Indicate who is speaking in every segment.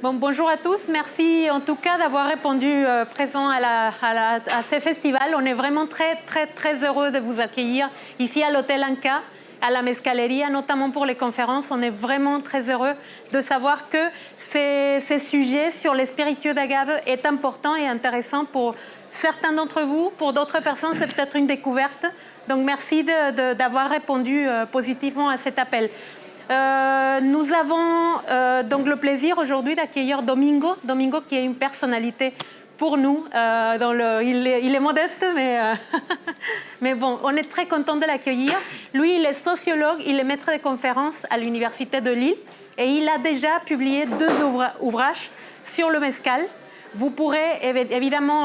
Speaker 1: Bon, bonjour à tous. Merci en tout cas d'avoir répondu présent à ce festival. On est vraiment très heureux de vous accueillir ici à l'Hôtel Anka, à la Mescaleria, notamment pour les conférences. On est vraiment très heureux de savoir que ces sujets sur les spiritueux d'agave est important et intéressant pour certains d'entre vous. Pour d'autres personnes, c'est peut-être une découverte. Donc merci d'avoir répondu positivement à cet appel. Nous avons donc le plaisir aujourd'hui d'accueillir Domingo. Domingo qui est une personnalité pour nous. Il est modeste, mais bon, on est très content de l'accueillir. Lui, il est sociologue, il est maître de conférences à l'Université de Lille et il a déjà publié 2 ouvrages sur le mescal. Vous pourrez évidemment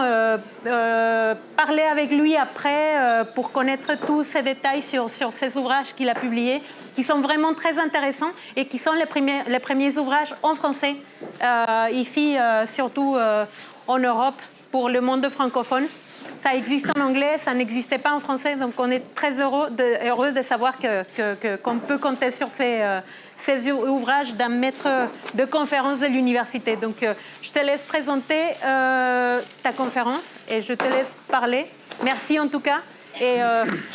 Speaker 1: parler avec lui après pour connaître tous ces détails sur ces ouvrages qu'il a publiés, qui sont vraiment très intéressants et qui sont les premiers ouvrages en français, ici, surtout en Europe, pour le monde francophone. Ça existe en anglais, ça n'existait pas en français, donc on est très heureux de savoir qu'on peut compter sur ces ouvrages d'un maître de conférence de l'université. Donc je te laisse présenter ta conférence et je te laisse parler. Merci en tout cas. Et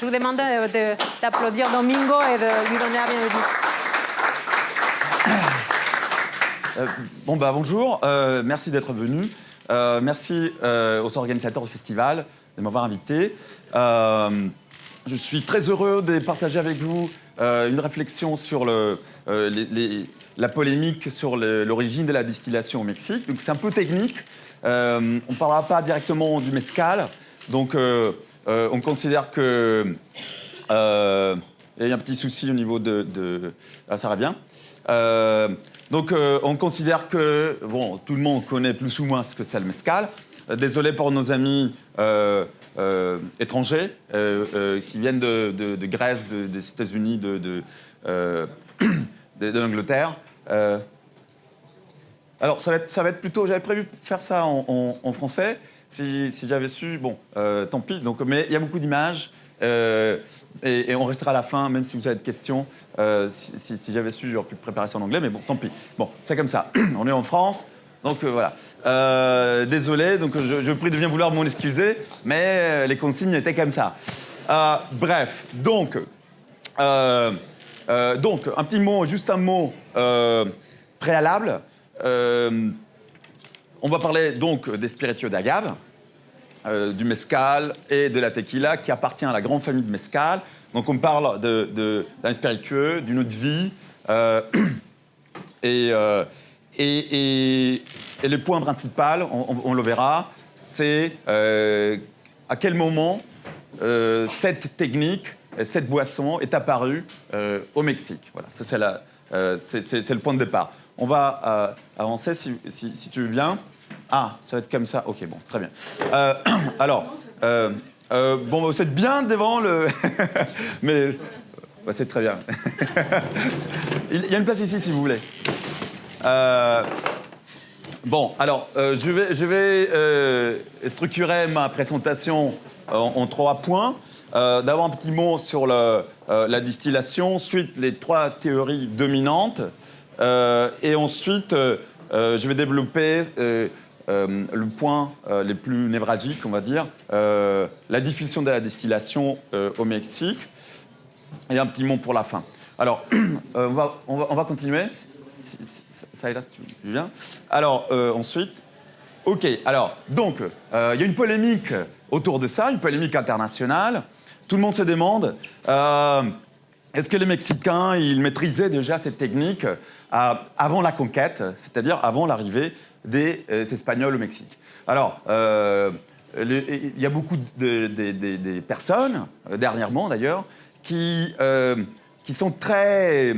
Speaker 1: je vous demande d'applaudir Domingo et de lui donner la bienvenue.
Speaker 2: Bonjour, merci d'être venu. Merci aux organisateurs du festival de m'avoir invité. Je suis très heureux de partager avec vous une réflexion sur la polémique sur l'origine de la distillation au Mexique. Donc c'est un peu technique. On ne parlera pas directement du mezcal. Donc on considère que il y a un petit souci au niveau de... Ah, ça va bien. Donc, on considère que, bon, tout le monde connaît plus ou moins ce que c'est le mezcal. Désolé pour nos amis étrangers qui viennent de Grèce, des États-Unis, de l'Angleterre. Alors, ça va être plutôt... J'avais prévu faire ça en français. Si j'avais su, bon, tant pis. Donc, mais il y a beaucoup d'images. Et on restera à la fin, même si vous avez des questions. Si j'avais su, j'aurais pu préparer ça en anglais, mais bon, tant pis. Bon, c'est comme ça. On est en France, donc voilà. Désolé, donc je prie de bien vouloir m'en excuser, mais les consignes étaient comme ça. Bref, donc, un petit mot, juste un mot préalable. On va parler donc des spiritueux d'agave. Du mezcal et de la tequila qui appartient à la grande famille de mezcal. Donc on parle d'un spiritueux, d'une eau de vie. Et le point principal, on le verra, c'est à quel moment cette technique, cette boisson est apparue au Mexique. Voilà, ça c'est le point de départ. On va avancer si tu veux bien. Ah, ça va être comme ça. Ok, bon, très bien. Bon, vous êtes bien devant le... Mais c'est très bien. Il y a une place ici, si vous voulez. Bon, alors, je vais structurer ma présentation en 3 points. D'abord, un petit mot sur la distillation, ensuite les 3 théories dominantes, et ensuite, je vais développer... le point les plus névralgiques, on va dire, la diffusion de la distillation au Mexique. Et un petit mot pour la fin. Alors, on va continuer. Ça est là, si tu viens. Alors, ensuite... OK, alors, donc, il y a une polémique autour de ça, une polémique internationale. Tout le monde se demande, est-ce que les Mexicains, ils maîtrisaient déjà cette technique avant la conquête, c'est-à-dire avant l'arrivée des Espagnols au Mexique. Alors, il y a beaucoup de personnes, dernièrement d'ailleurs, qui sont très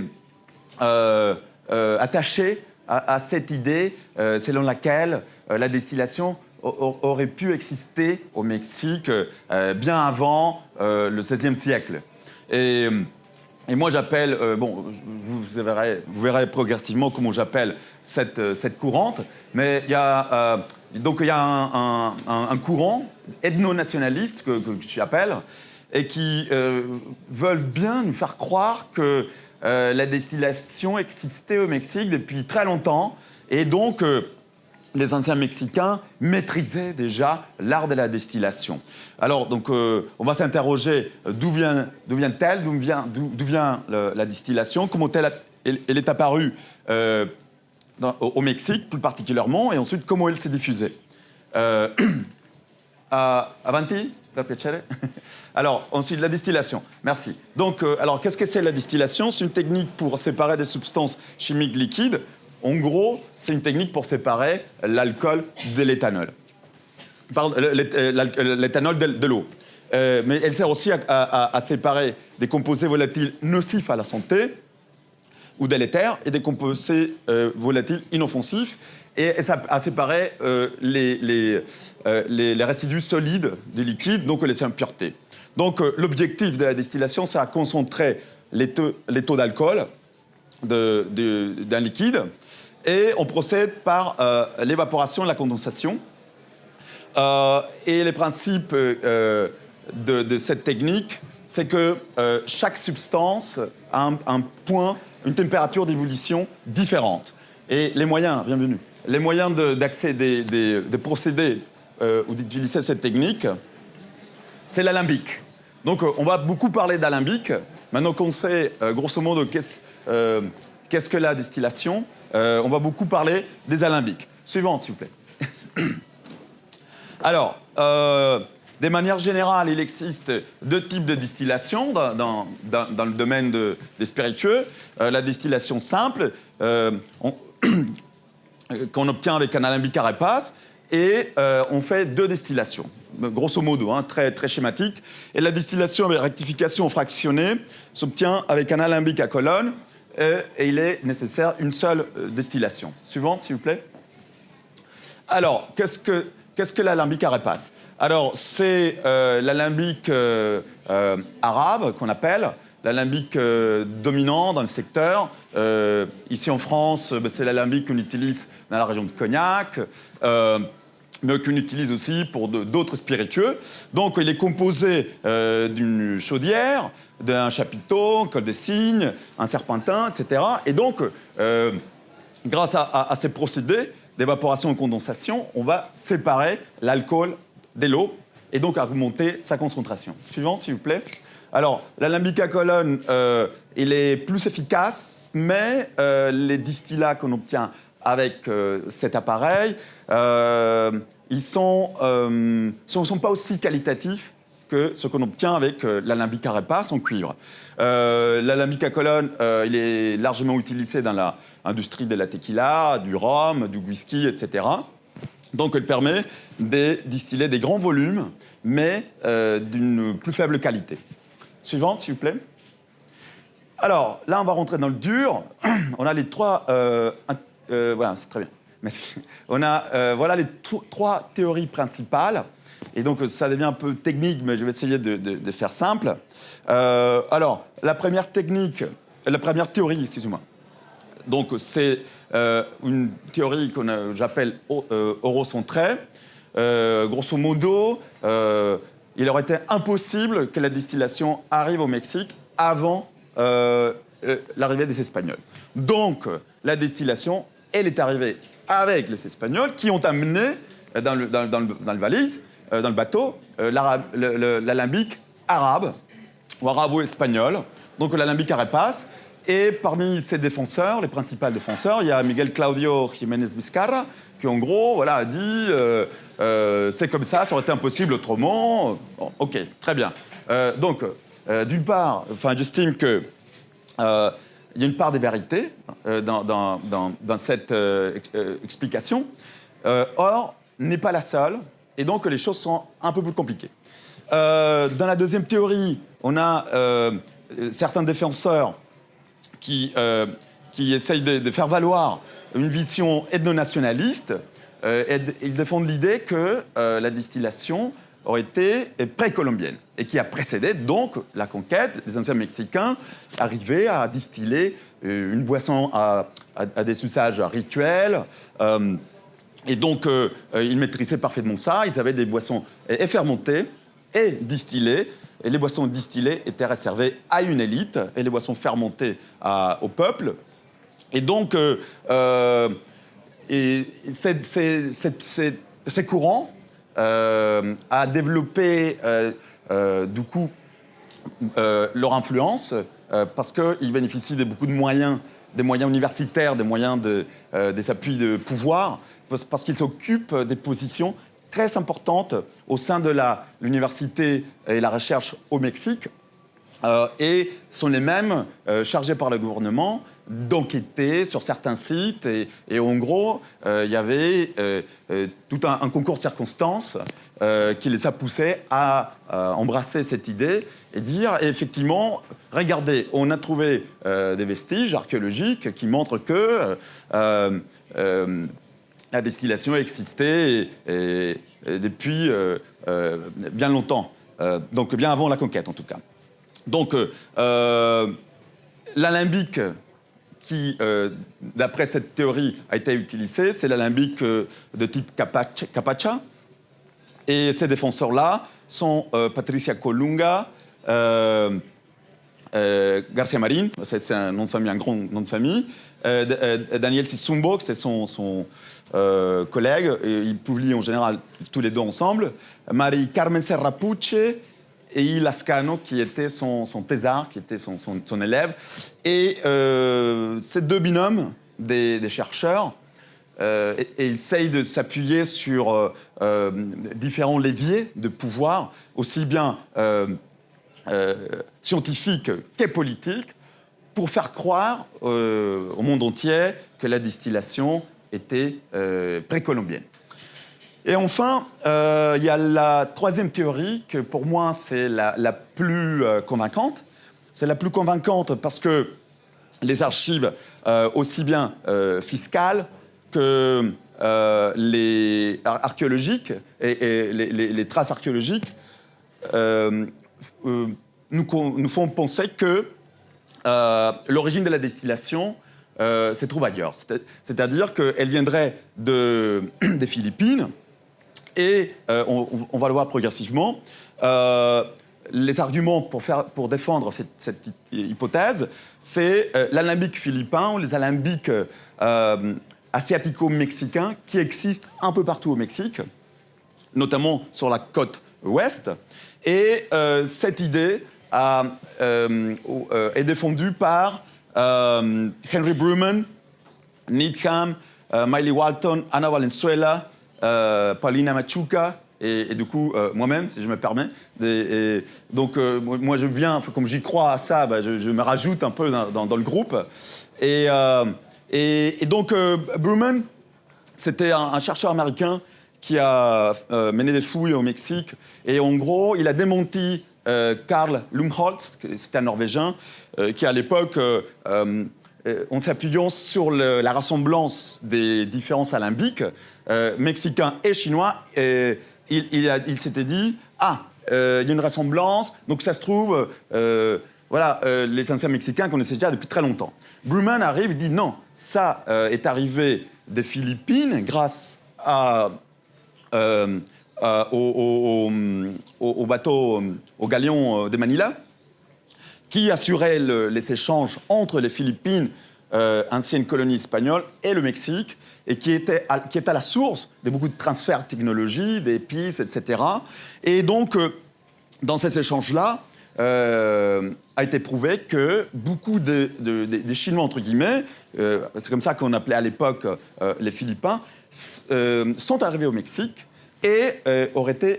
Speaker 2: attachées à cette idée selon laquelle la distillation aurait pu exister au Mexique bien avant le XVIe siècle. Et moi, j'appelle, vous verrez progressivement comment j'appelle cette courante, mais il y a un courant ethno-nationaliste que j'appelle, et qui veulent bien nous faire croire que la distillation existait au Mexique depuis très longtemps, Et donc, les anciens Mexicains maîtrisaient déjà l'art de la distillation. Alors, donc, on va s'interroger d'où vient-elle, d'où vient la distillation, comment elle est apparue au Mexique, plus particulièrement, et ensuite, comment elle s'est diffusée. Avanti, per piacere. Alors, ensuite, la distillation. Merci. Donc, alors, qu'est-ce que c'est la distillation? C'est une technique pour séparer des substances chimiques liquides. En gros, c'est une technique pour séparer l'alcool de l'éthanol. Pardon, l'éthanol de l'eau. Mais elle sert aussi à séparer des composés volatiles nocifs à la santé ou délétères et des composés volatiles inoffensifs et à séparer les résidus solides des liquides, donc les impuretés. Donc l'objectif de la distillation, c'est à concentrer les taux d'alcool d'un liquide et on procède par l'évaporation et la condensation. Et les principes de cette technique, c'est que chaque substance a un point, une température d'ébullition différente. Et les moyens, bienvenue, les moyens de procéder ou d'utiliser cette technique, c'est l'alambic. Donc on va beaucoup parler d'alambic. Maintenant qu'on sait grosso modo qu'est-ce que la distillation, on va beaucoup parler des alambics. Suivante, s'il vous plaît. Alors, de manière générale, il existe deux types de distillation dans le domaine des spiritueux. La distillation simple, qu'on obtient avec un alambic à repasse, et on fait deux distillations, grosso modo, très, très schématique. Et la distillation avec rectification fractionnée s'obtient avec un alambic à colonne, et il est nécessaire une seule distillation. Suivante, s'il vous plaît. Alors, qu'est-ce que l'alambic à repasse? Alors, c'est l'alambic arabe qu'on appelle, l'alambic dominant dans le secteur. Ici en France, c'est l'alambic qu'on utilise dans la région de Cognac, mais qu'on utilise aussi pour d'autres spiritueux. Donc, il est composé d'une chaudière, d'un chapiteau, un col de cygne, un serpentin, etc. Et donc, grâce à ces procédés d'évaporation et condensation, on va séparer l'alcool de l'eau et donc augmenter sa concentration. Suivant, s'il vous plaît. Alors, l'alambic à colonne, il est plus efficace, mais les distillats qu'on obtient avec cet appareil, ils ne sont pas aussi qualitatifs que ce qu'on obtient avec l'alambic à repasse en cuivre. L'alambic à colonne, il est largement utilisé dans l'industrie de la tequila, du rhum, du whisky, etc. Donc, elle permet de distiller des grands volumes, mais d'une plus faible qualité. Suivante, s'il vous plaît. Alors, là, on va rentrer dans le dur. On a les trois... voilà, c'est très bien. Merci. On a voilà les trois théories principales. Et donc, ça devient un peu technique, mais je vais essayer de faire simple. Alors, la première théorie, excusez-moi. Donc, c'est une théorie que j'appelle eurocentrée. Grosso modo, il aurait été impossible que la distillation arrive au Mexique avant l'arrivée des Espagnols. Donc, la distillation, elle est arrivée avec les Espagnols qui ont amené dans le valise, dans le bateau, l'alambic arabe ou arabo-espagnol, donc l'alambic à repasse. Et parmi ses défenseurs, les principaux défenseurs, il y a Miguel Claudio Jiménez Vizcarra, qui en gros voilà, a dit c'est comme ça aurait été impossible autrement. Bon, ok, très bien. Donc, d'une part, j'estime qu'il y a une part de vérité dans cette explication. Or, n'est pas la seule, et donc les choses sont un peu plus compliquées. Dans la deuxième théorie, on a certains défenseurs qui essayent de faire valoir une vision ethno-nationaliste. Ils défendent l'idée que la distillation aurait été précolombienne et qui a précédé donc la conquête. Les anciens Mexicains arrivaient à distiller une boisson à des usages rituels. Et donc, ils maîtrisaient parfaitement ça. Ils avaient des boissons fermentées et distillées. Et les boissons distillées étaient réservées à une élite et les boissons fermentées au peuple. Et donc, ces courants a développé du coup leur influence parce qu'ils bénéficient de beaucoup de moyens, des moyens universitaires, des moyens des appuis de pouvoir, parce qu'ils s'occupent des positions très importantes au sein de l'université et la recherche au Mexique et sont les mêmes chargés par le gouvernement d'enquêter sur certains sites. Et en gros, il y avait tout un concours de circonstances qui les a poussés à embrasser cette idée et dire, effectivement, regardez, on a trouvé des vestiges archéologiques qui montrent que la distillation existait depuis bien longtemps, donc bien avant la conquête en tout cas. Donc, l'alambic qui, d'après cette théorie, a été utilisé, c'est l'alambic de type capacha. Et ces défenseurs-là sont Patricia Colunga, Garcia Marin, c'est un nom de famille, un grand nom de famille, Daniel Sisumbo, c'est son collègue, et ils publient en général tous les deux ensemble, Marie Carmen Serrapuche, et Lascano, qui était son thésard, qui était son élève. Et ces deux binômes des chercheurs essayent de s'appuyer sur différents leviers de pouvoir, aussi bien scientifiques qu'et politiques, pour faire croire au monde entier que la distillation était précolombienne. Et enfin, il y a la troisième théorie, que pour moi, c'est la plus convaincante. C'est la plus convaincante parce que les archives, aussi bien fiscales que les archéologiques et les traces archéologiques, nous font penser que l'origine de la distillation se trouve ailleurs. C'est-à-dire qu'elle viendrait des Philippines. Et on va le voir progressivement. Les arguments pour défendre cette hypothèse, c'est l'alambic philippin ou les alambics asiatico-mexicains qui existent un peu partout au Mexique, notamment sur la côte ouest. Et cette idée est défendue par Henry Bruman, Needham, Miley Walton, Ana Valenzuela, Paulina Machuca et du coup moi-même, si je me permets. Donc moi je veux bien, comme j'y crois à ça, je me rajoute un peu dans le groupe. Et donc Bruman, c'était un chercheur américain qui a mené des fouilles au Mexique. Et en gros, il a démenti Karl Lumholtz, c'était un Norvégien, qui à l'époque, en s'appuyant sur la ressemblance des différents alambics, mexicains et chinois, il s'était dit « Ah, il y a une ressemblance, donc ça se trouve, les anciens Mexicains connaissaient déjà depuis très longtemps. » Bruman arrive et dit « Non, ça est arrivé des Philippines grâce au bateau, au galion de Manila, qui assurait les échanges entre les Philippines, ancienne colonie espagnole, et le Mexique, et qui est à la source de beaucoup de transferts de technologie, d'épices, etc. Et donc, dans ces échanges-là, a été prouvé que beaucoup des Chinois, entre guillemets, c'est comme ça qu'on appelait à l'époque les Philippins, sont arrivés au Mexique et auraient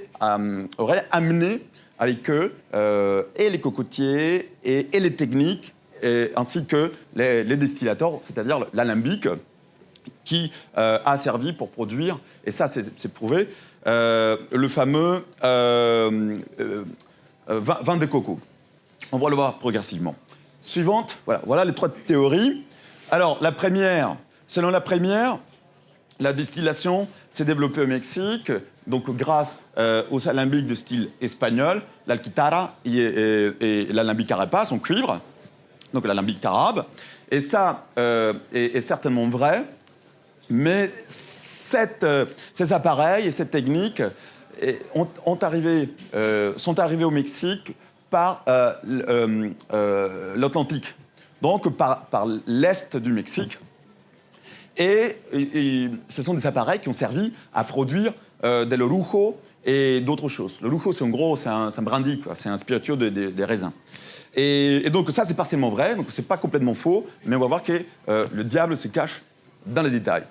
Speaker 2: amené avec eux et les cocotiers et les techniques, ainsi que les distillateurs, c'est-à-dire l'alambic, qui a servi pour produire, et ça c'est prouvé, le fameux vin de coco. On va le voir progressivement. Suivante, voilà les trois théories. Alors, selon la première, la distillation s'est développée au Mexique, donc grâce aux alambics de style espagnol, l'alquitara et l'alambic arapas, en cuivre, donc l'alambic carabe. Et ça est certainement vrai, mais ces appareils et ces techniques sont arrivés au Mexique par l'Atlantique, donc par l'est du Mexique. Et ce sont des appareils qui ont servi à produire del orujo et d'autres choses. Le orujo, c'est en gros, c'est un brandy, quoi. C'est un spiritueux des raisins. Et donc ça, c'est partiellement vrai, donc c'est pas complètement faux, mais on va voir que le diable se cache dans les détails.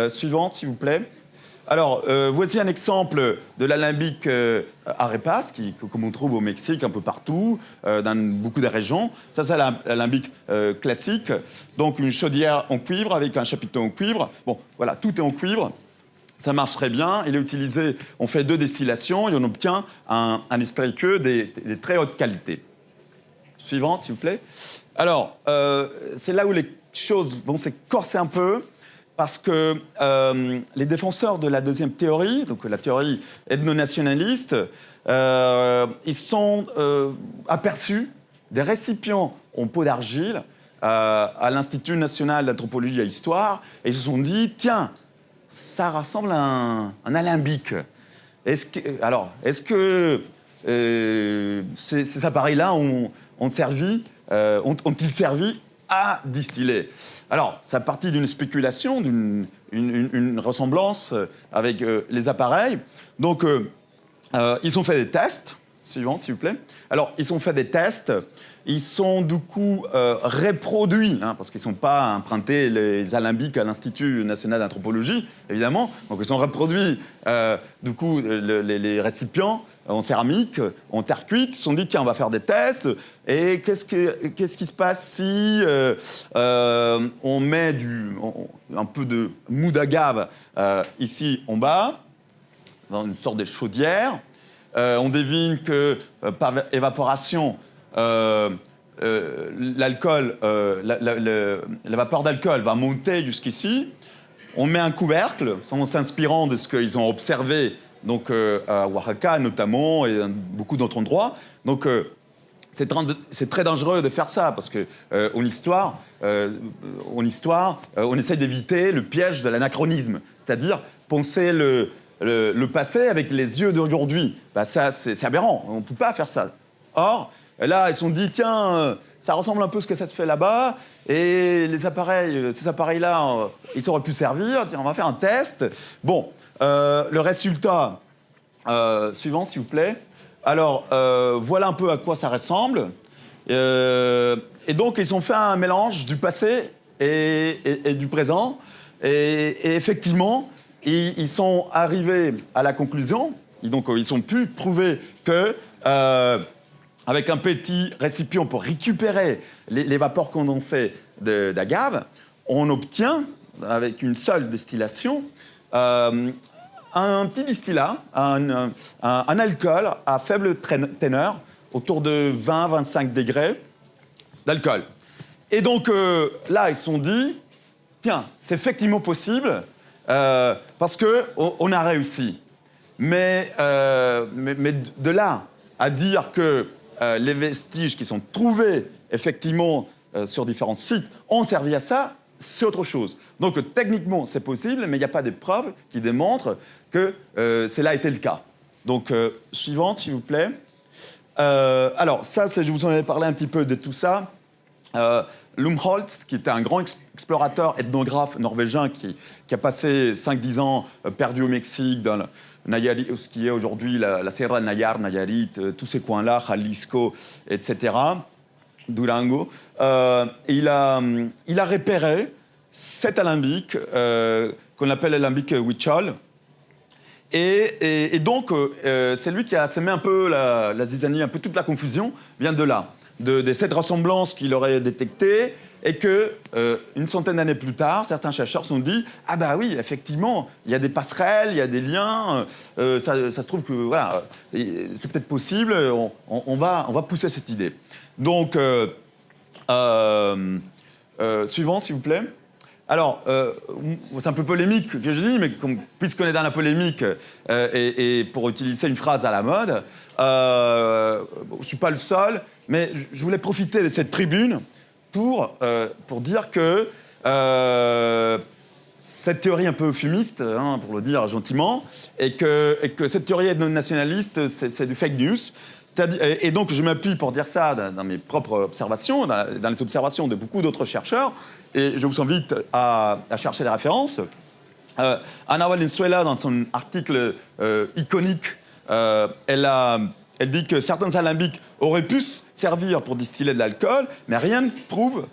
Speaker 2: Suivante, s'il vous plaît. Alors, voici un exemple de l'alambic arepas, comme on trouve au Mexique un peu partout, dans beaucoup de régions. Ça, c'est l'alambic classique. Donc, une chaudière en cuivre avec un chapiteau en cuivre. Bon, voilà, tout est en cuivre. Ça marche très bien. Il est utilisé, on fait 2 distillations et on obtient un spiritueux des très hautes qualités. Suivante, s'il vous plaît. Alors, c'est là où les choses vont se corser un peu. Parce que les défenseurs de la deuxième théorie, donc la théorie ethno-nationaliste, ils sont aperçus des récipients en peau d'argile à l'Institut national d'anthropologie et d'histoire, et ils se sont dit, tiens, ça ressemble à un alambic. Est-ce que ces appareils-là ont-ils servi à distiller? Alors, ça partit d'une spéculation, d'une ressemblance avec les appareils. Donc, ils ont fait des tests. Suivant, s'il vous plaît. Alors, ils ont fait des tests. Ils sont, du coup, reproduits, parce qu'ils ne sont pas empruntés les alambics à l'Institut national d'anthropologie, évidemment. Donc, ils ont reproduit, du coup, les récipients en céramique, en terre cuite. Ils se sont dit, tiens, on va faire des tests. Et qu'est-ce qui se passe si on met un peu de mou d'agave ici en bas, dans une sorte de chaudière. On devine que par évaporation, la vapeur d'alcool va monter jusqu'ici. On met un couvercle, en s'inspirant de ce qu'ils ont observé donc, à Oaxaca notamment, et dans beaucoup d'autres endroits. Donc, c'est très dangereux de faire ça, parce qu'en histoire, on essaie d'éviter le piège de l'anachronisme, c'est-à-dire penser le passé avec les yeux d'aujourd'hui. Bah ça, c'est aberrant, on ne peut pas faire ça. Or, là, ils se sont dit, tiens, ça ressemble un peu à ce que ça se fait là-bas, et ces appareils-là, ils auraient pu servir, tiens, on va faire un test. Bon, le résultat, suivant, s'il vous plaît. Alors, voilà un peu à quoi ça ressemble. Et donc, ils ont fait un mélange du passé et du présent. Et effectivement, ils sont arrivés à la conclusion, donc ils ont pu prouver que, avec un petit récipient pour récupérer les vapeurs condensées d'agave, on obtient, avec une seule distillation, un petit distillat, un alcool à faible teneur, autour de 20-25 degrés d'alcool. Et donc là, ils se sont dit, tiens, c'est effectivement possible, parce qu'on a réussi. Mais de là à dire que les vestiges qui sont trouvés effectivement sur différents sites ont servi à ça, c'est autre chose. Donc techniquement, c'est possible, mais il n'y a pas de preuves qui démontrent que cela a été le cas. Donc, suivante, s'il vous plaît. Alors, ça, je vous en ai parlé un petit peu de tout ça. Lumholtz, qui était un grand explorateur, ethnographe norvégien qui a passé 5-10 ans perdu au Mexique, dans Nayarit, ce qui est aujourd'hui la Sierra de Nayar, Nayarit, tous ces coins-là, Jalisco, etc., Durango. Et il a repéré cet alambic qu'on appelle l'alambic Huichol. Et donc, c'est lui qui a semé un peu la zizanie, un peu toute la confusion, vient de là, de cette ressemblance qu'il aurait détectée, et que, une centaine d'années plus tard, certains chercheurs se sont dit « Ah bah oui, effectivement, il y a des passerelles, il y a des liens, ça se trouve que, voilà, c'est peut-être possible, on va pousser cette idée. » Donc, suivant, s'il vous plaît. Alors, c'est un peu polémique que je dis, mais puisqu'on est dans la polémique, et pour utiliser une phrase à la mode, je ne suis pas le seul, mais je voulais profiter de cette tribune pour dire que cette théorie un peu fumiste, pour le dire gentiment, et que cette théorie ethno-nationaliste, c'est du fake news. Et donc, je m'appuie pour dire ça dans mes propres observations, dans les observations de beaucoup d'autres chercheurs, et je vous invite à chercher les références. Ana Valenzuela, dans son article iconique, elle dit que certains alambics auraient pu servir pour distiller de l'alcool, mais rien ne prouve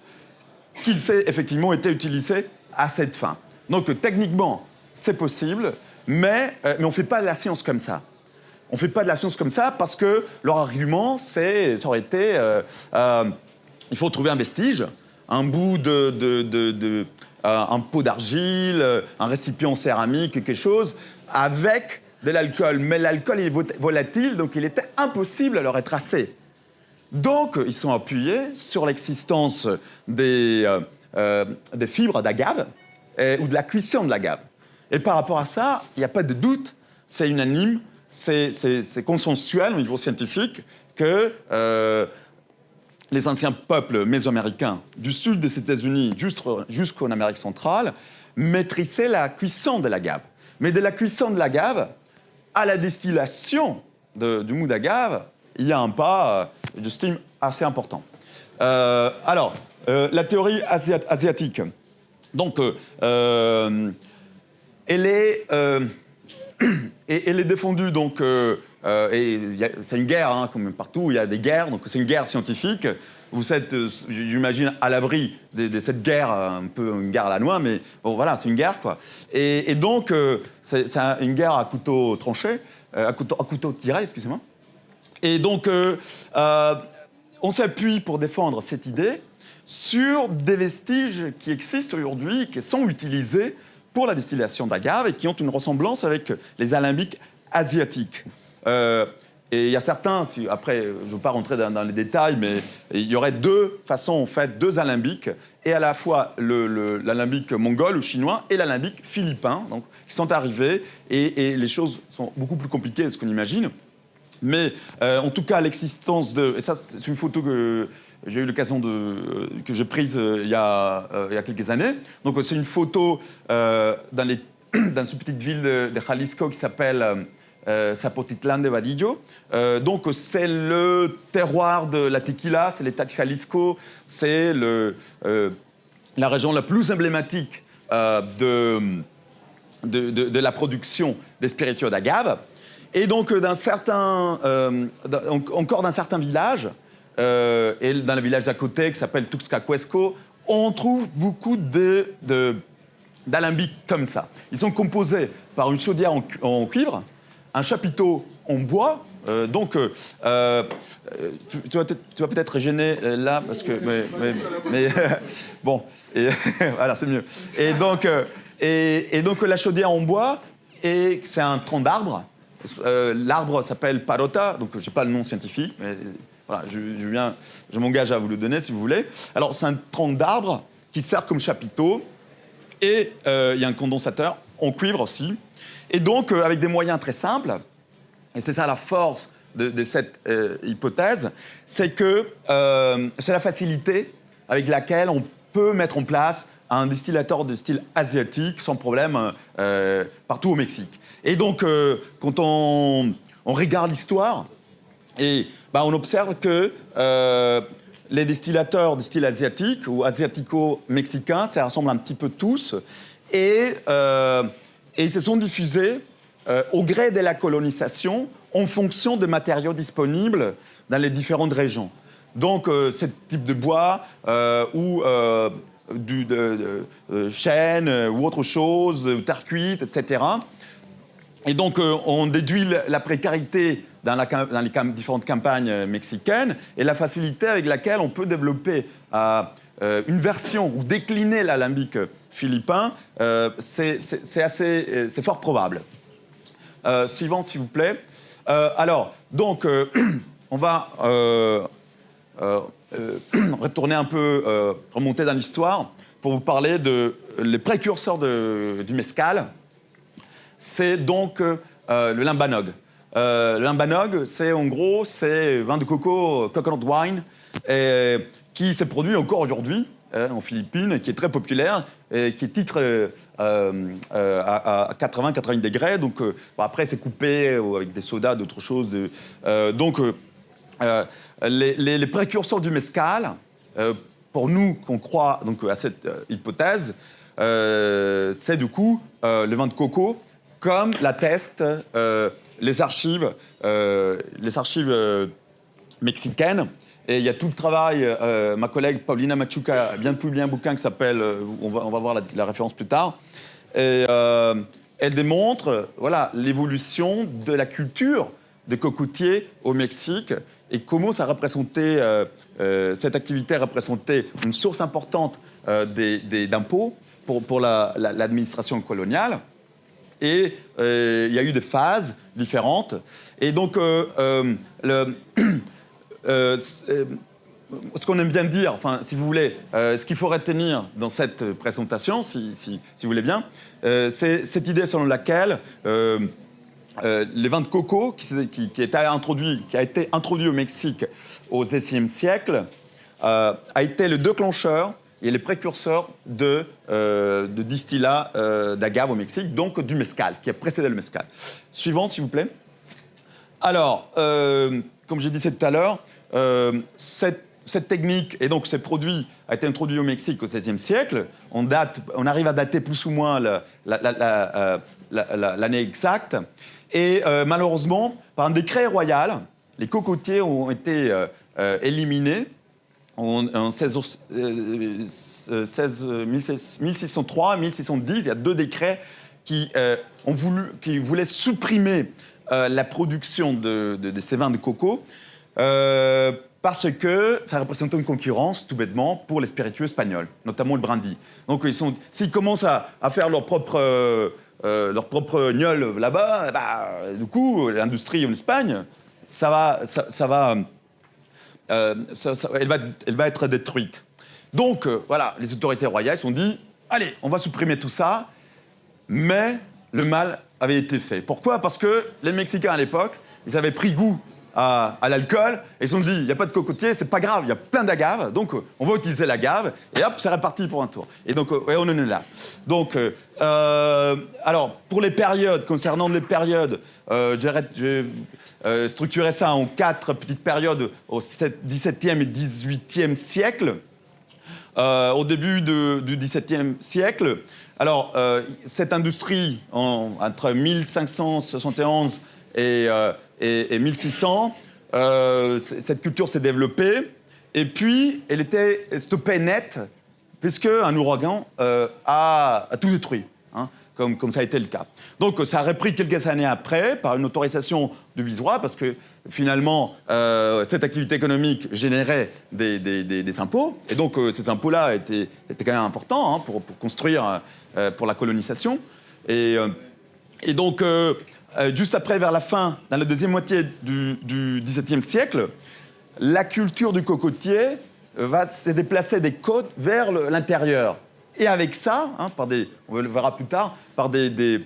Speaker 2: qu'ils aient effectivement été utilisés à cette fin. Donc, techniquement, c'est possible, mais on ne fait pas de la science comme ça. On ne fait pas de la science comme ça parce que leur argument, ça aurait été il faut trouver un vestige, un bout un pot d'argile, un récipient en céramique, quelque chose, avec de l'alcool. Mais l'alcool est volatile, donc il était impossible à leur être tracé. Donc, ils sont appuyés sur l'existence des fibres d'agave ou de la cuisson de l'agave. Et par rapport à ça, il n'y a pas de doute, c'est unanime, c'est consensuel au niveau scientifique que les anciens peuples mésoaméricains du sud des États-Unis jusqu'en Amérique centrale maîtrisaient la cuisson de l'agave. Mais de la cuisson de l'agave à la distillation du mou d'agave, il y a un pas, j'estime, assez important. La théorie asiatique. Donc, elle est défendue, donc, c'est une guerre, hein, comme partout, il y a des guerres, donc c'est une guerre scientifique. Vous êtes, j'imagine, à l'abri de cette guerre, un peu une guerre à la noix, mais bon, voilà, c'est une guerre, quoi. Et donc, c'est une guerre à couteau tranché, à couteau tiré, excusez-moi. Et donc, on s'appuie pour défendre cette idée sur des vestiges qui existent aujourd'hui, qui sont utilisés pour la distillation d'agave et qui ont une ressemblance avec les alambics asiatiques. Et il y a certains, après, je ne veux pas rentrer dans les détails, mais il y aurait deux façons, en fait, deux alambics, et à la fois l'alambic mongol ou chinois et l'alambic philippin, donc, qui sont arrivés, et les choses sont beaucoup plus compliquées de ce qu'on imagine. Mais en tout cas, l'existence de... Et ça, c'est une photo que j'ai eu l'occasion que j'ai prise il y a quelques années. Donc, c'est une photo dans cette petite ville de Jalisco qui s'appelle Zapotitlán de Vadillo. Donc, c'est le terroir de la tequila, c'est l'État de Jalisco, c'est la région la plus emblématique de la production des spiritueux d'agave. Et donc, encore dans certains villages, et dans le village d'à côté qui s'appelle Tuxcacuesco, on trouve beaucoup d'alambics comme ça. Ils sont composés par une chaudière en cuivre, un chapiteau en bois. Donc, tu vas peut-être gêner là, parce que... Mais bon, voilà, c'est mieux. Et donc, la chaudière en bois, et c'est un tronc d'arbre. L'arbre s'appelle parota, donc je n'ai pas le nom scientifique, mais voilà, je m'engage à vous le donner si vous voulez. Alors, c'est un tronc d'arbre qui sert comme chapiteau, et il y a un condensateur en cuivre aussi. Et donc, avec des moyens très simples, et c'est ça la force de cette hypothèse, c'est que c'est la facilité avec laquelle on peut mettre en place un distillateur de style asiatique sans problème partout au Mexique. Et donc, quand on regarde l'histoire, on observe que les distillateurs de style asiatique ou asiatico-mexicains, ça ressemble un petit peu tous, et ils se sont diffusés au gré de la colonisation en fonction des matériaux disponibles dans les différentes régions. Donc, ce type de bois ou chêne ou autre chose, terre cuite, etc. Et donc, on déduit la précarité dans les différentes campagnes mexicaines et la facilité avec laquelle on peut développer une version ou décliner l'alambic philippin, c'est fort probable. Suivant, s'il vous plaît. On va retourner un peu, remonter dans l'histoire pour vous parler les précurseurs du mezcal. C'est donc le lambanog. Le lambanog, c'est en gros, c'est vin de coco, coconut wine, qui se produit encore aujourd'hui en Philippines, et qui est très populaire, et qui titre à 80-90 degrés. Donc, après, c'est coupé avec des sodas, d'autres choses. Donc, les précurseurs du mescal, pour nous, qu'on croit donc, à cette hypothèse, c'est du coup le vin de coco, comme l'attestent les archives mexicaines. Et il y a tout le travail, ma collègue Paulina Machuca vient de publier un bouquin qui s'appelle, on va voir la référence plus tard, et elle démontre l'évolution de la culture des cocotiers au Mexique et comment ça représentait, cette activité représentait une source importante d'impôts pour l'administration coloniale. Et il y a eu des phases différentes. Et donc, ce qu'on aime bien dire, enfin, si vous voulez, ce qu'il faut retenir dans cette présentation, si vous voulez bien, c'est cette idée selon laquelle les vins de coco qui a été introduit au Mexique au XVIe siècle a été le déclencheur et les précurseurs de distillats d'agave au Mexique, donc du mescal, qui a précédé le mescal. Suivant, s'il vous plaît. Alors, comme j'ai dit tout à l'heure, cette technique et donc ces produits a été introduit au Mexique au XVIe siècle. On arrive à dater plus ou moins l'année exacte. Et malheureusement, par un décret royal, les cocotiers ont été éliminés en 1603 et 1610. Il y a 2 décrets qui voulaient supprimer la production de ces vins de coco parce que ça représentait une concurrence, tout bêtement, pour les spiritueux espagnols, notamment le brandy. Donc, s'ils commencent à faire leur propre gnôle là-bas, du coup, l'industrie en Espagne, elle va être détruite. Donc, les autorités royales se sont dit, allez, on va supprimer tout ça, mais le mal avait été fait. Pourquoi ? Parce que les Mexicains, à l'époque, ils avaient pris goût à l'alcool, et ils se sont dit, il n'y a pas de cocotier, c'est pas grave, il y a plein d'agaves, donc on va utiliser l'agave, et hop, c'est reparti pour un tour. Et donc, on en est là. Donc, alors, pour les périodes, concernant les périodes, j'ai structuré ça en 4 petites périodes au XVIIe et XVIIIe siècle. Au début du XVIIe siècle, alors, cette industrie, entre 1571 et 1600, cette culture s'est développée, et puis elle était stoppée net, puisque un ouragan a tout détruit, hein, comme ça a été le cas. Donc ça a repris quelques années après, par une autorisation du vice-roi, parce que finalement, cette activité économique générait des impôts, et donc ces impôts-là étaient quand même importants, hein, pour construire, pour la colonisation. Et donc, juste après, vers la fin, dans la deuxième moitié du XVIIe siècle, la culture du cocotier va se déplacer des côtes vers l'intérieur. Et avec ça, hein, on le verra plus tard, par des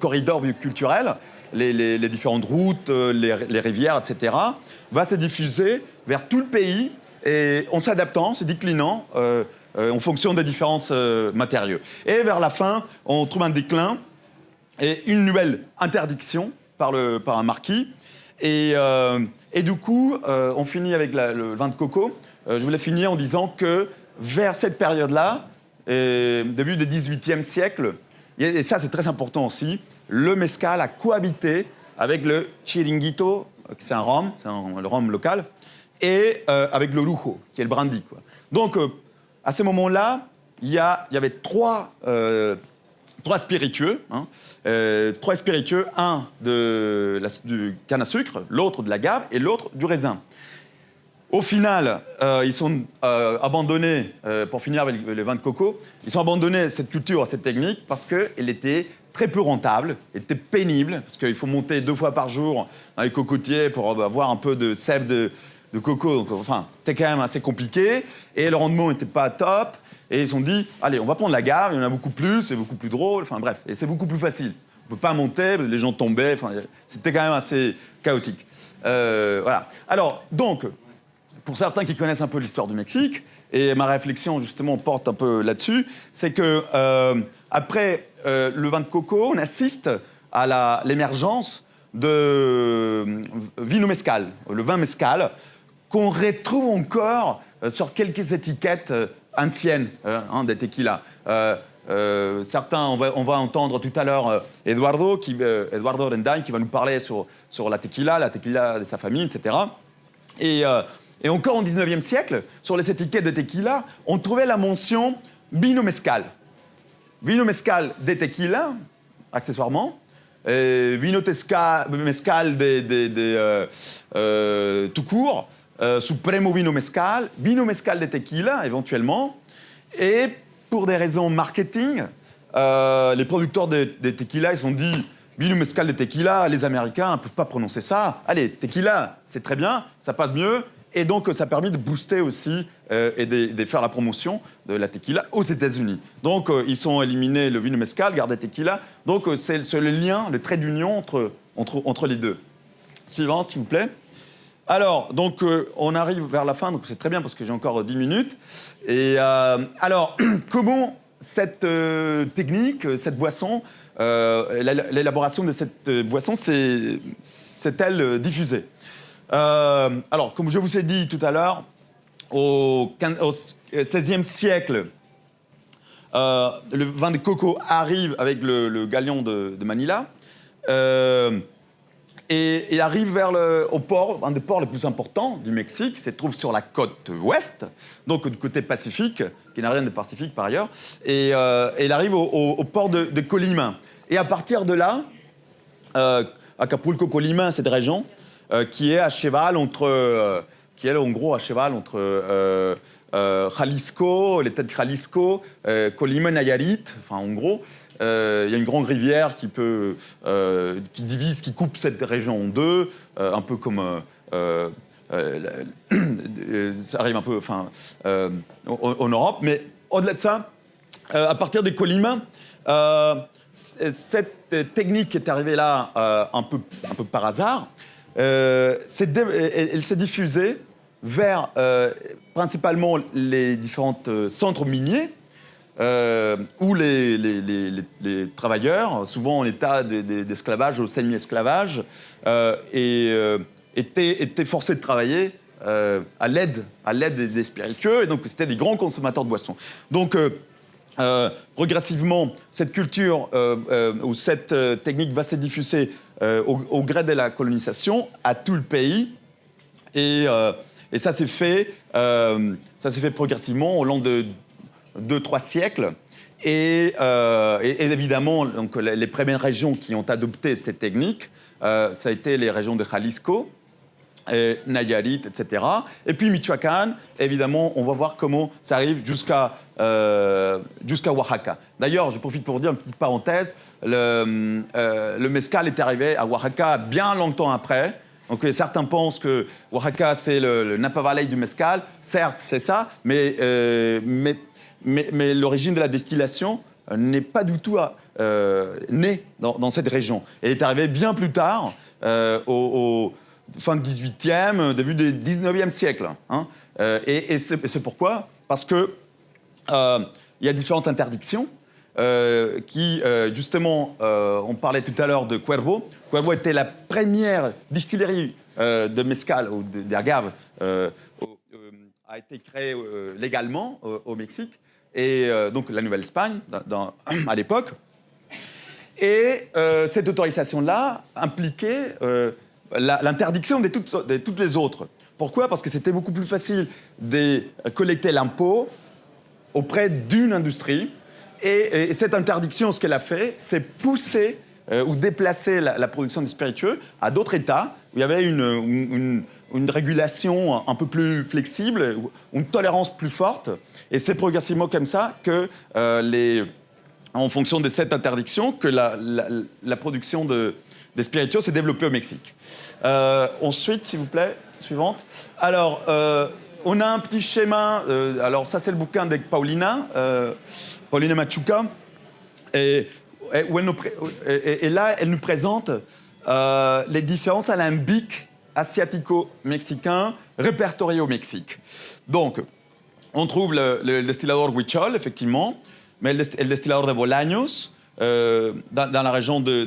Speaker 2: corridors culturels, les différentes routes, les rivières, etc., va se diffuser vers tout le pays, et en s'adaptant, se déclinant en fonction des différents matériaux. Et vers la fin, on trouve un déclin et une nouvelle interdiction par un marquis. Et du coup, on finit avec le vin de coco. Je voulais finir en disant que vers cette période-là, début du XVIIIe siècle, et ça c'est très important aussi, le mescal a cohabité avec le chiringuito, qui c'est un rhum, le rhum local, et avec le lujo, qui est le brandy, quoi. Donc, à ce moment-là, il y avait trois spiritueux, hein, un du canne à sucre, l'autre de l'agave et l'autre du raisin. Au final, ils sont abandonnés, pour finir avec le vin de coco, ils ont abandonné cette culture, cette technique, parce qu'elle était très peu rentable, était pénible, parce qu'il faut monter 2 fois par jour dans les cocotiers pour avoir un peu de sève de coco. Donc, enfin, c'était quand même assez compliqué, et le rendement n'était pas top. Et ils se sont dit, allez, on va prendre l'agave, il y en a beaucoup plus, c'est beaucoup plus drôle, enfin bref, et c'est beaucoup plus facile. On ne peut pas monter, les gens tombaient, enfin, c'était quand même assez chaotique. Voilà. Alors, donc, pour certains qui connaissent un peu l'histoire du Mexique, et ma réflexion justement porte un peu là-dessus, c'est que après le vin de coco, on assiste à l'émergence de vino mezcal, le vin mezcal, qu'on retrouve encore sur quelques étiquettes anciennes des tequilas. Certains, on va entendre tout à l'heure Eduardo Rendain qui va nous parler sur la tequila de sa famille, etc. Et encore au 19e siècle, sur les étiquettes de tequila, on trouvait la mention vino mezcal. Vino mezcal de tequila, accessoirement. Vino mezcal tout court. Supremo vino mezcal de tequila, éventuellement. Et pour des raisons marketing, les producteurs de tequila, ils se sont dit vino mezcal de tequila, les Américains ne peuvent pas prononcer ça. Allez, tequila, c'est très bien, ça passe mieux. Et donc, ça a permis de booster aussi et de faire la promotion de la tequila aux États-Unis. Donc, ils ont éliminé le vino mezcal, gardé tequila. Donc, c'est le lien, le trait d'union entre les deux. Suivante, s'il vous plaît. Alors, donc, on arrive vers la fin, donc c'est très bien parce que j'ai encore 10 minutes. Et alors, comment cette technique, cette boisson, l'élaboration de cette boisson s'est-elle diffusée? Alors, comme je vous ai dit tout à l'heure, au XVIe siècle, le vin de coco arrive avec le galion de Manila. Et il arrive au port, un des ports les plus importants du Mexique, se trouve sur la côte ouest, donc du côté Pacifique, qui n'a rien de Pacifique par ailleurs. Et il arrive au port de Colima. Et à partir de là, Acapulco, Colima, cette région, qui est à cheval entre, Jalisco, l'État de Jalisco, Colima, Nayarit, enfin en gros. Il y a une grande rivière qui coupe cette région en deux, un peu comme ça arrive un peu, en Europe. Mais au-delà de ça, à partir de Colima, cette technique est arrivée là un peu par hasard. Elle s'est diffusée vers principalement les différents centres miniers où les travailleurs, souvent en état d'esclavage ou semi-esclavage, étaient forcés de travailler à l'aide des spiritueux, et donc c'était des grands consommateurs de boissons. Donc, progressivement, cette culture ou cette technique va se diffuser au gré de la colonisation à tout le pays, et ça s'est fait progressivement au long de 2-3 siècles. Et évidemment, donc, les premières régions qui ont adopté cette technique, ça a été les régions de Jalisco, Nayarit, etc. Et puis Michoacán, évidemment, on va voir comment ça arrive jusqu'à Oaxaca. D'ailleurs, je profite pour dire une petite parenthèse, le mezcal est arrivé à Oaxaca bien longtemps après. Donc certains pensent que Oaxaca, c'est le Napa Valley du mezcal. Certes, c'est ça, mais l'origine de la distillation n'est pas du tout née dans cette région. Elle est arrivée bien plus tard, au fin du XVIIIe, début du XIXe siècle. Hein. Et c'est pourquoi? Parce que il y a différentes interdictions qui, justement, on parlait tout à l'heure de Cuervo. Cuervo était la première distillerie de mezcal ou d'agave a été créée légalement au Mexique, et donc la Nouvelle-Espagne à l'époque. Et cette autorisation-là impliquait l'interdiction de toutes les autres. Pourquoi? Parce que c'était beaucoup plus facile de collecter l'impôt auprès d'une industrie. Et cette interdiction, ce qu'elle a fait, c'est pousser ou déplacer la production de spiritueux à d'autres États où il y avait une régulation un peu plus flexible, une tolérance plus forte. Et c'est progressivement comme ça que, en fonction de cette interdiction, que la production des spiritueux s'est développée au Mexique. Ensuite, s'il vous plaît, suivante. Alors, on a un petit schéma. Alors, ça, c'est le bouquin de Paulina Machuca. Et là, elle nous présente les différences alambiques asiatico-mexicains répertoriés au Mexique. Donc, on trouve le destillador Huichol, effectivement, mais le destillador de Bolaños, dans la région de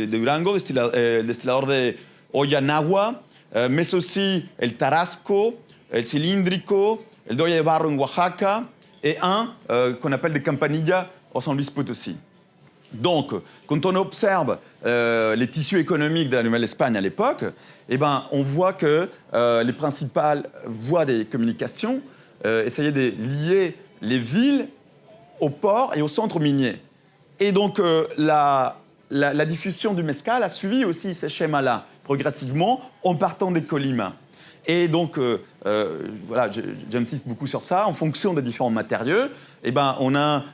Speaker 2: Durango, destilador de Ollanagua, mais aussi el Tarasco, el Cilíndrico, el Doya de Barro en Oaxaca, et un qu'on appelle des Campanillas au San Luis Potosí. Donc, quand on observe les tissus économiques de la Nouvelle-Espagne à l'époque, eh ben, on voit que les principales voies des communications essayaient de lier les villes aux ports et aux centres miniers. Et donc, la diffusion du mezcal a suivi aussi ces schémas-là, progressivement, en partant des Colima. Et donc, voilà, j'insiste beaucoup sur ça, en fonction des différents matériaux, eh ben, on a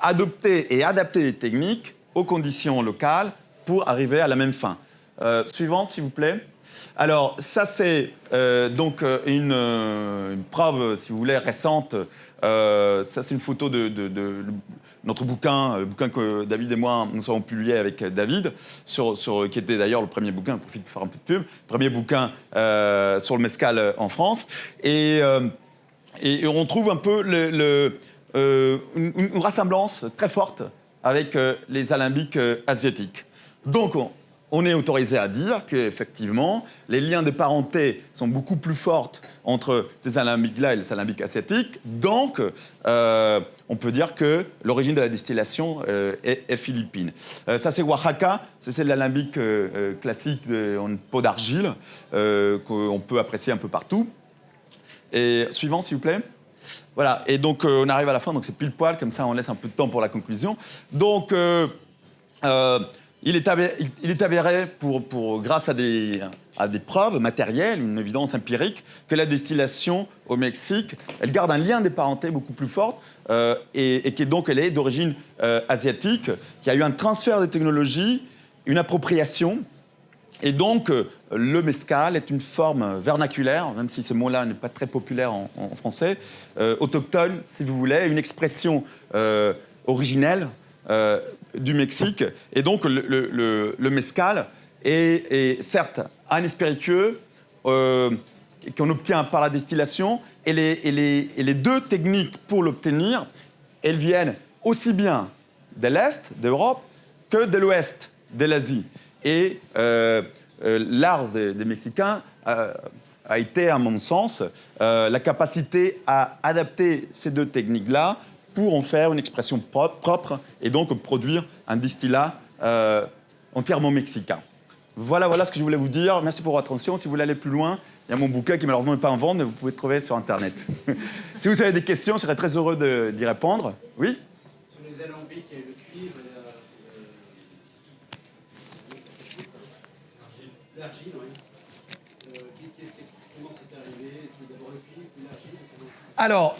Speaker 2: adopté et adapté des techniques aux conditions locales pour arriver à la même fin. Suivante, s'il vous plaît. Alors, ça, c'est donc une preuve, si vous voulez, récente. Ça, c'est une photo de notre bouquin, le bouquin que David et moi, nous avons publié avec David, qui était d'ailleurs le premier bouquin, je profite de faire un peu de pub, le premier bouquin sur le mezcal en France. Et on trouve un peu une ressemblance très forte avec les alambics asiatiques. Donc, on est autorisé à dire qu'effectivement, les liens de parenté sont beaucoup plus forts entre ces alambics-là et les alambics asiatiques. Donc, on peut dire que l'origine de la distillation est philippine. Ça, c'est Oaxaca. C'est l'alambic classique en peau d'argile qu'on peut apprécier un peu partout. Et suivant, s'il vous plaît. Voilà, et donc on arrive à la fin, donc c'est pile poil, comme ça on laisse un peu de temps pour la conclusion. Donc, il est avéré, grâce à des preuves matérielles, une évidence empirique, que la distillation au Mexique, elle garde un lien de parenté beaucoup plus fort et que donc elle est d'origine asiatique, qu'il y a eu un transfert de technologies, une appropriation. Et donc, le mezcal est une forme vernaculaire, même si ce mot-là n'est pas très populaire en français, autochtone, si vous voulez, une expression originelle du Mexique. Et donc, le mezcal est certes un spiritueux qu'on obtient par la distillation, et les deux techniques pour l'obtenir, elles viennent aussi bien de l'Est, d'Europe, que de l'Ouest, de l'Asie. Et l'art des Mexicains a été, à mon sens, la capacité à adapter ces deux techniques-là pour en faire une expression propre et donc produire un distillat entièrement mexicain. Voilà ce que je voulais vous dire. Merci pour votre attention. Si vous voulez aller plus loin, il y a mon bouquin qui malheureusement n'est pas en vente, mais vous pouvez le trouver sur Internet. Si vous avez des questions, je serais très heureux d'y répondre. Oui ?
Speaker 3: Sur les alambics et le cuivre, l'argile, oui. Comment c'est arrivé? C'est d'abord le cuivre, puis l'argile?
Speaker 2: Alors,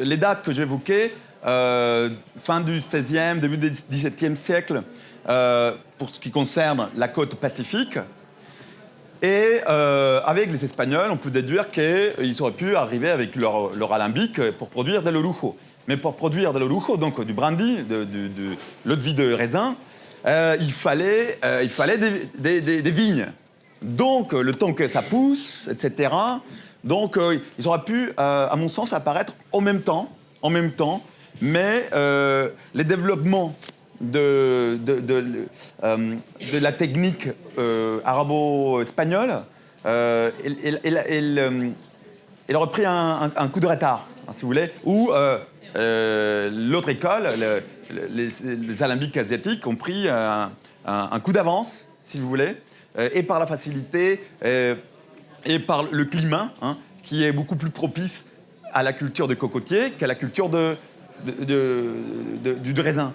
Speaker 2: les dates que j'évoquais, fin du XVIe, début du XVIIe siècle, pour ce qui concerne la côte pacifique. Et avec les Espagnols, on peut déduire qu'ils auraient pu arriver avec leur alambic pour produire de l'orujo. Mais pour produire de l'orujo, donc du brandy, de l'eau-de-vie de raisin, il fallait des vignes. Donc, le temps que ça pousse, etc. Donc, ils auraient pu, à mon sens, apparaître en même temps. Mais les développements de la technique arabo-espagnole, il aurait pris un coup de retard, si vous voulez, où l'autre école, les alambics asiatiques, ont pris un coup d'avance, si vous voulez, et par la facilité et par le climat, qui est beaucoup plus propice à la culture de cocotier qu'à la culture du raisin.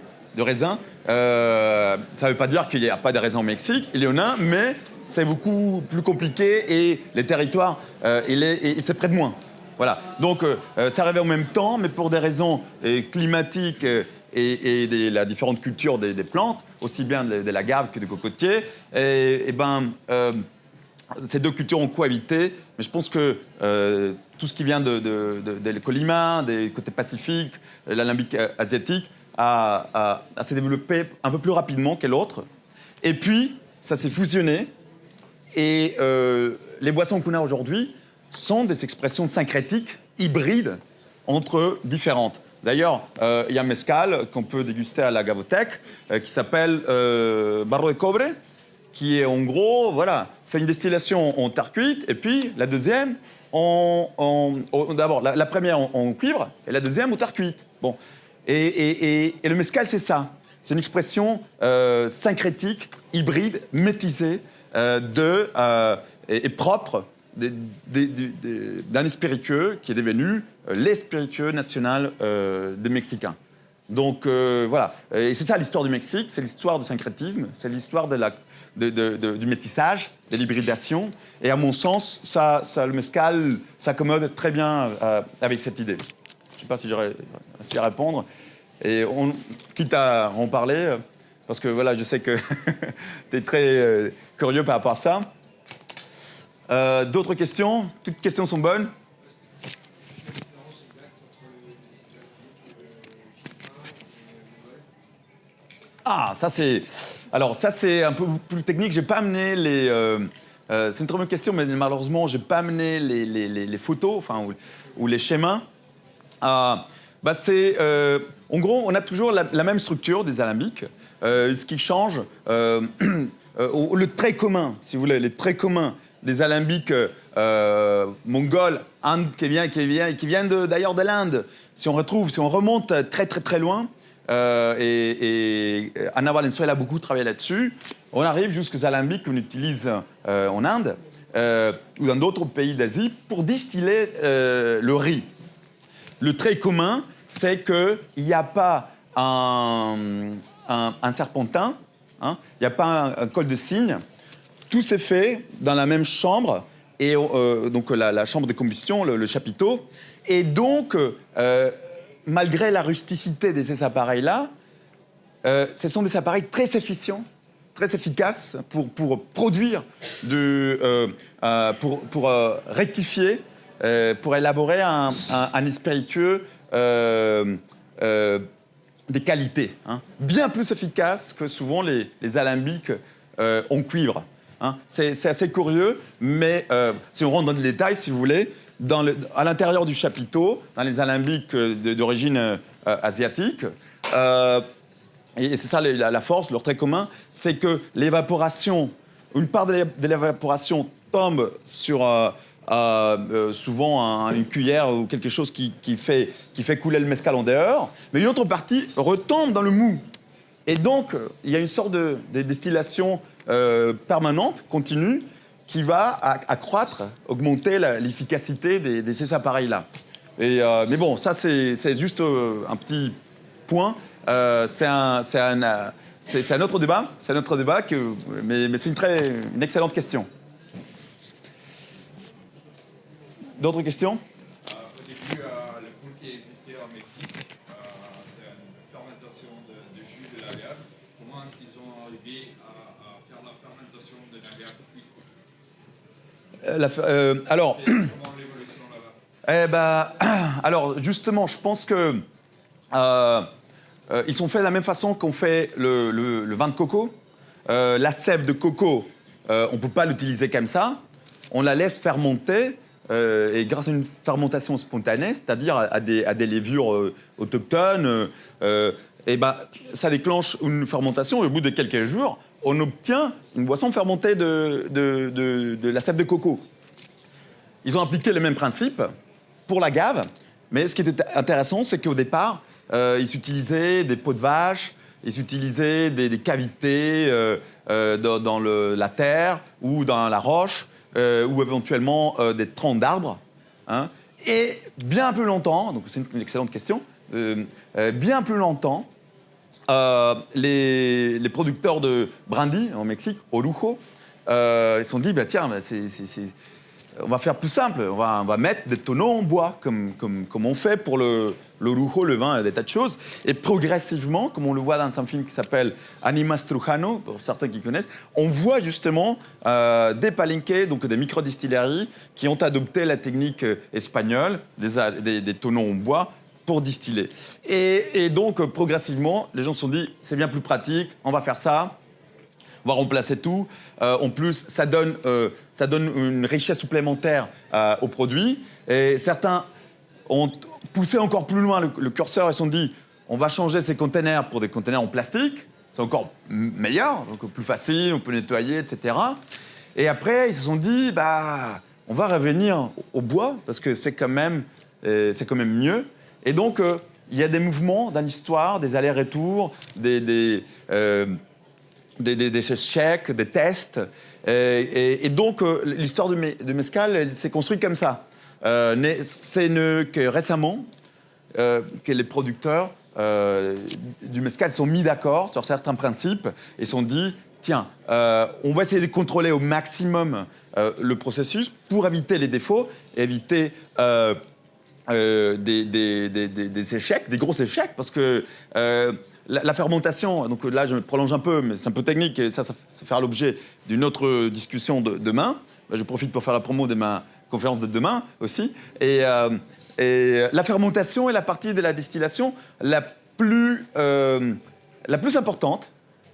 Speaker 2: Ça ne veut pas dire qu'il n'y a pas de raisin au Mexique, il y en a, mais c'est beaucoup plus compliqué et les territoires, c'est près de moins. Voilà. Donc, ça arrivait en même temps, mais pour des raisons climatiques et de la différente culture des plantes, aussi bien de l'agave que du cocotier, ces deux cultures ont cohabité, mais je pense que tout ce qui vient de Colima, des côtés pacifiques, l'alambic asiatique, s'est développé un peu plus rapidement que l'autre. Et puis, ça s'est fusionné. Et les boissons qu'on a aujourd'hui sont des expressions syncrétiques, hybrides, entre différentes. D'ailleurs, il y a un mezcal qu'on peut déguster à la Gavothèque qui s'appelle Barro de Cobre, qui est en gros, voilà, fait une distillation en terre cuite, et puis la deuxième, d'abord, la première en cuivre, et la deuxième en terre cuite. Bon. Et le mezcal, c'est ça. C'est une expression syncrétique, hybride, métissée, et propre d'un spiritueux qui est devenu les spiritueux national des Mexicains. Donc voilà, et c'est ça l'histoire du Mexique, c'est l'histoire du syncrétisme, c'est l'histoire du métissage, de l'hybridation. Et à mon sens, le mezcal s'accommode très bien avec cette idée. Je ne sais pas si j'aurais réussi à répondre. Et quitte à en parler, parce que voilà, je sais que tu es très curieux par rapport à ça. D'autres questions? Toutes les questions sont bonnes? Ah, ça c'est... Alors ça c'est un peu plus technique. J'ai pas amené les... c'est une très bonne question, mais malheureusement, j'ai pas amené les photos, enfin, ou les schémas. En gros, on a toujours la même structure des alambics. Ce qui change, le trait commun, si vous voulez, les traits communs des alambics mongols, qui viennent d'ailleurs de l'Inde. Si on remonte très très très loin, et Anna Valenzuela a beaucoup travaillé là-dessus, on arrive jusqu'aux alambics qu'on utilise en Inde ou dans d'autres pays d'Asie pour distiller le riz. Le trait commun, c'est qu'il n'y a pas un serpentin, hein, il n'y a pas un col de cygne. Tout s'est fait dans la même chambre, et donc la chambre de combustion, le chapiteau. Et donc, malgré la rusticité de ces appareils-là, ce sont des appareils très efficients, très efficaces pour produire, pour rectifier, pour élaborer un spiritueux des qualités, hein, bien plus efficace que souvent les alambics en cuivre. Hein. C'est assez curieux, mais si on rentre dans les détails, si vous voulez, à l'intérieur du chapiteau, dans les alambics d'origine asiatique, et c'est ça la force, leur trait commun, c'est que l'évaporation, une part de l'évaporation tombe sur souvent une cuillère ou quelque chose qui fait couler le mezcal en dehors, mais une autre partie retombe dans le mou. Et donc, il y a une sorte de distillation permanente, continue, qui va accroître, augmenter l'efficacité de ces appareils-là. Mais bon, ça, c'est juste un petit point. C'est un autre débat. C'est un autre débat, mais c'est une excellente question. D'autres questions?
Speaker 4: Au début, le pool qui existait au Mexique, c'est une fermentation de jus de l'agave. Comment est-ce qu'ils ont arrivé à faire la fermentation de l'agave cuite?
Speaker 2: Alors,
Speaker 4: comment l'évolution là-bas?
Speaker 2: alors, justement, je pense que ils sont faits de la même façon qu'on fait le vin de coco. La sève de coco, on ne peut pas l'utiliser comme ça. On la laisse fermenter. Et grâce à une fermentation spontanée, c'est-à-dire à des levures autochtones, ça déclenche une fermentation et au bout de quelques jours, on obtient une boisson fermentée de la sève de coco. Ils ont appliqué le même principe pour l'agave, mais ce qui était intéressant, c'est qu'au départ, ils utilisaient des peaux de vache, ils utilisaient des cavités dans la terre ou dans la roche, ou éventuellement des troncs d'arbres. Hein, et bien plus longtemps, donc c'est une excellente question, bien plus longtemps, les producteurs de brandy au Mexique, Orujo, ils se sont dit, tiens, on va faire plus simple, on va mettre des tonneaux en bois, comme on fait pour l'Orujo, le vin et des tas de choses. Et progressivement, comme on le voit dans un film qui s'appelle Anima Strujano, pour certains qui connaissent, on voit justement des palenques, donc des microdistilleries, qui ont adopté la technique espagnole, des tonneaux en bois, pour distiller. Et donc, progressivement, les gens se sont dit, c'est bien plus pratique, on va faire ça. On va remplacer tout. En plus, ça donne une richesse supplémentaire au produit. Et certains ont pousser encore plus loin le curseur. Ils se sont dit, on va changer ces containers pour des containers en plastique. C'est encore meilleur, donc plus facile, on peut nettoyer, etc. Et après, ils se sont dit, bah, on va revenir au bois parce que c'est quand même mieux. Et donc, il y a des mouvements dans l'histoire, des allers-retours, des échecs, des tests. Et donc, l'histoire de Mescal, elle s'est construite comme ça. C'est que récemment que les producteurs du Mescal sont mis d'accord sur certains principes et se sont dit, tiens, on va essayer de contrôler au maximum le processus pour éviter les défauts, éviter des échecs, des gros échecs, parce que la fermentation, donc là je me prolonge un peu, mais c'est un peu technique, et ça fera l'objet d'une autre discussion demain. Je profite pour faire la promo de ma conférence de demain aussi. Et la fermentation est la partie de la distillation la plus importante,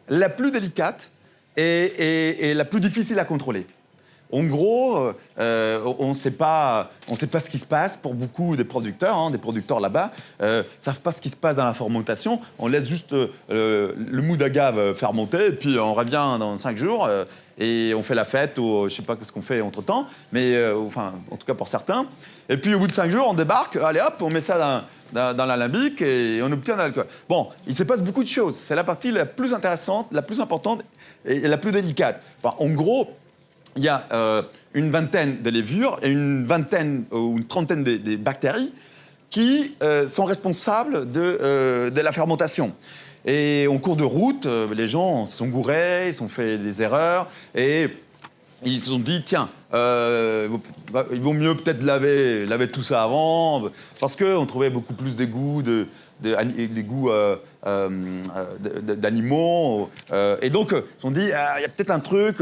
Speaker 2: la plus délicate et la plus difficile à contrôler. En gros, on ne sait pas ce qui se passe pour beaucoup des producteurs. Des producteurs là-bas ne savent pas ce qui se passe dans la fermentation. On laisse juste le mou d'agave fermenter, et puis on revient dans 5 jours et on fait la fête, ou je ne sais pas ce qu'on fait entre-temps, mais enfin, en tout cas pour certains. Et puis au bout de 5 jours, on débarque, allez hop, on met ça dans l'alambic et on obtient de l'alcool. Bon, il se passe beaucoup de choses. C'est la partie la plus intéressante, la plus importante et la plus délicate. Enfin, en gros, il y a une vingtaine de levures et une vingtaine ou une trentaine de bactéries qui sont responsables de la fermentation. Et en cours de route, les gens se sont gourés, ils ont fait des erreurs et ils se sont dit, tiens, il vaut mieux peut-être laver tout ça avant, parce qu'on trouvait beaucoup plus des goûts d'animaux. Et donc, ils se sont dit, il y a peut-être un truc.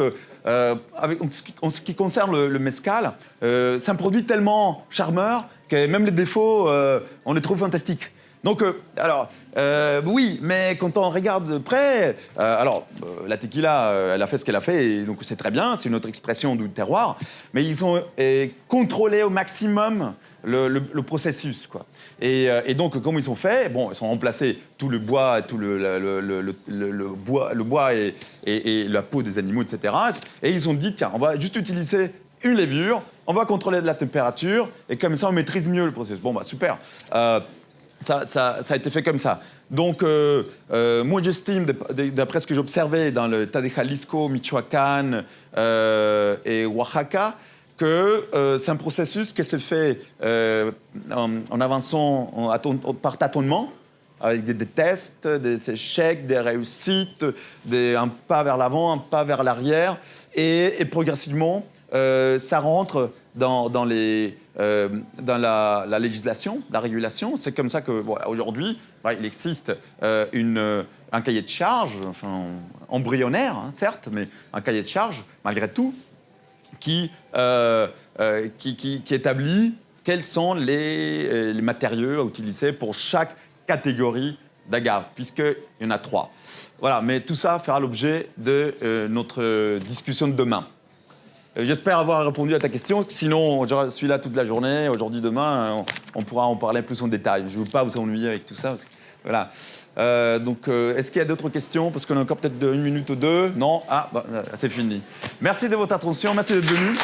Speaker 2: En ce qui concerne le mezcal, c'est un produit tellement charmeur que même les défauts, on les trouve fantastiques. Donc, oui, mais quand on regarde de près, la tequila, elle a fait ce qu'elle a fait, et donc c'est très bien, c'est une autre expression du terroir, mais ils ont contrôlé au maximum le processus, quoi. Et donc, comme ils ont fait, bon, ils ont remplacé tout le bois, tout le bois et la peau des animaux, etc. Et ils ont dit, tiens, on va juste utiliser une levure, on va contrôler de la température, et comme ça, on maîtrise mieux le processus. Bon, bah super. Ça a été fait comme ça. Donc, moi, j'estime, d'après ce que j'observais dans le tas de Jalisco, Michoacán et Oaxaca, que c'est un processus qui s'est fait en avançant par tâtonnement, avec des tests, des échecs, des réussites, un pas vers l'avant, un pas vers l'arrière, et progressivement, ça rentre dans la législation, la régulation. C'est comme ça que, voilà, aujourd'hui, il existe un cahier de charge, enfin, embryonnaire, certes, mais un cahier de charge, malgré tout, qui établit quels sont les matériaux à utiliser pour chaque catégorie d'agave, puisqu'il y en a 3. Voilà, mais tout ça fera l'objet de notre discussion de demain. J'espère avoir répondu à ta question. Sinon, je suis là toute la journée. Aujourd'hui, demain, on pourra en parler plus en détail. Je ne veux pas vous ennuyer avec tout ça. Parce que, voilà. Donc, est-ce qu'il y a d'autres questions? Parce qu'on a encore peut-être 1 minute ou 2. Non? Ah, bah, c'est fini. Merci de votre attention. Merci d'être venu.